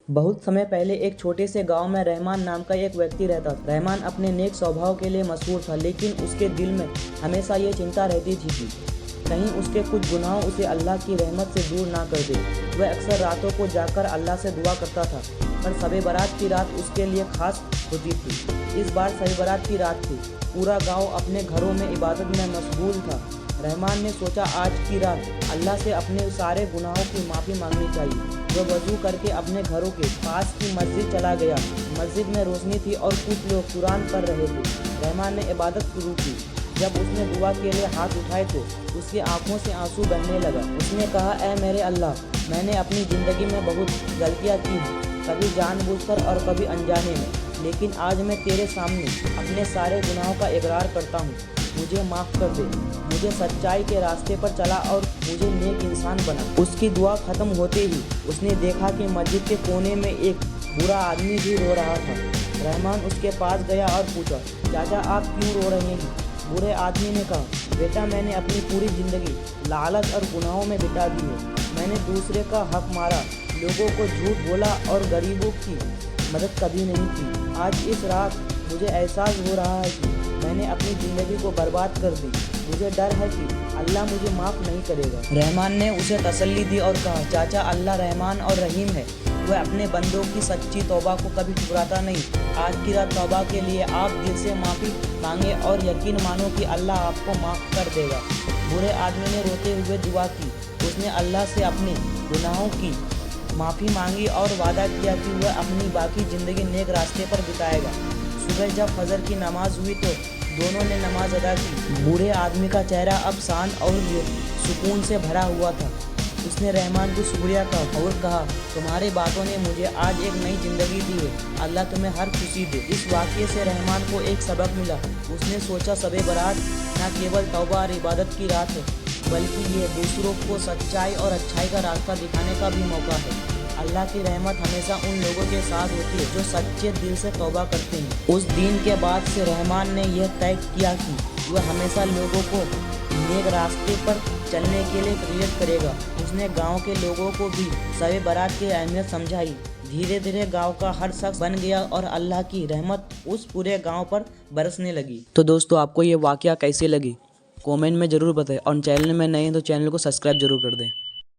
बहुत समय पहले एक छोटे से गांव में रहमान नाम का एक व्यक्ति रहता था। रहमान अपने नेक स्वभाव के लिए मशहूर था, लेकिन उसके दिल में हमेशा ये चिंता रहती थी कि कहीं उसके कुछ गुनाह उसे अल्लाह की रहमत से दूर ना कर दे। वह अक्सर रातों को जाकर अल्लाह से दुआ करता था, पर शब बारात की रात उसके लिए खास होती थी। इस बार शब बारात की रात थी। पूरा गाँव अपने घरों में इबादत में मशगूल था। रहमान ने सोचा आज की रात अल्लाह से अपने सारे गुनाहों की माफ़ी मांगनी चाहिए। वह वजू करके अपने घरों के पास की मस्जिद चला गया। मस्जिद में रोशनी थी और कुछ लोग कुरान पढ़ रहे थे। रहमान ने इबादत शुरू की। जब उसने दुआ के लिए हाथ उठाए तो उसकी आंखों से आंसू बहने लगा। उसने कहा, ऐ मेरे अल्लाह, मैंने अपनी ज़िंदगी में बहुत गलतियाँ की हैं, कभी जानबूझकर और कभी अनजाने में, लेकिन आज मैं तेरे सामने अपने सारे गुनाहों का इकरार करता हूँ। मुझे माफ़ कर दे। मुझे सच्चाई के रास्ते पर चला और मुझे नेक इंसान बना। उसकी दुआ ख़त्म होते ही उसने देखा कि मस्जिद के कोने में एक बुरा आदमी भी रो रहा था। रहमान उसके पास गया और पूछा, चाचा आप क्यों रो रहे हैं? बुरे आदमी ने कहा, बेटा मैंने अपनी पूरी ज़िंदगी लालच और गुनाहों में बिता दी है। मैंने दूसरे का हक मारा, लोगों को झूठ बोला और गरीबों की मदद कभी नहीं की। आज इस रात मुझे एहसास हो रहा है कि मैंने अपनी ज़िंदगी को बर्बाद कर दी। मुझे डर है कि अल्लाह मुझे माफ़ नहीं करेगा। रहमान ने उसे तसल्ली दी और कहा, चाचा अल्लाह रहमान और रहीम है। वह अपने बंदों की सच्ची तौबा को कभी ठुकराता नहीं। आज की रात तौबा के लिए आप दिल से माफ़ी मांगे और यकीन मानो कि अल्लाह आपको माफ़ कर देगा। बुरे आदमी ने रोते हुए दुआ की। उसने अल्लाह से अपने गुनाहों की माफ़ी मांगी और वादा किया कि वह अपनी बाकी ज़िंदगी नेक रास्ते पर बिताएगा। सुबह जब फजर की नमाज हुई तो दोनों ने नमाज अदा की। बूढ़े आदमी का चेहरा अब शांत और सुकून से भरा हुआ था। उसने रहमान को शुक्रिया कहा और कहा, तुम्हारी बातों ने मुझे आज एक नई ज़िंदगी दी है। अल्लाह तुम्हें हर खुशी दे। इस वाक़ये से रहमान को एक सबक मिला। उसने सोचा शब बारात न केवल तौबा और इबादत की रात है, बल्कि ये दूसरों को सच्चाई और अच्छाई का रास्ता दिखाने का भी मौका है। अल्लाह की रहमत हमेशा उन लोगों के साथ होती है जो सच्चे दिल से तौबा करते हैं। उस दिन के बाद से रहमान ने यह तय किया कि वह हमेशा लोगों को नेक रास्ते पर चलने के लिए प्रेरित करेगा। उसने गांव के लोगों को भी शब बारात की अहमियत समझाई। धीरे धीरे गांव का हर शख्स बन गया और अल्लाह की रहमत उस पूरे गांव पर बरसने लगी। तो दोस्तों, आपको ये वाकया कैसे लगी कमेंट में ज़रूर बताएं और चैनल में नए हैं तो चैनल को सब्सक्राइब जरूर कर दें।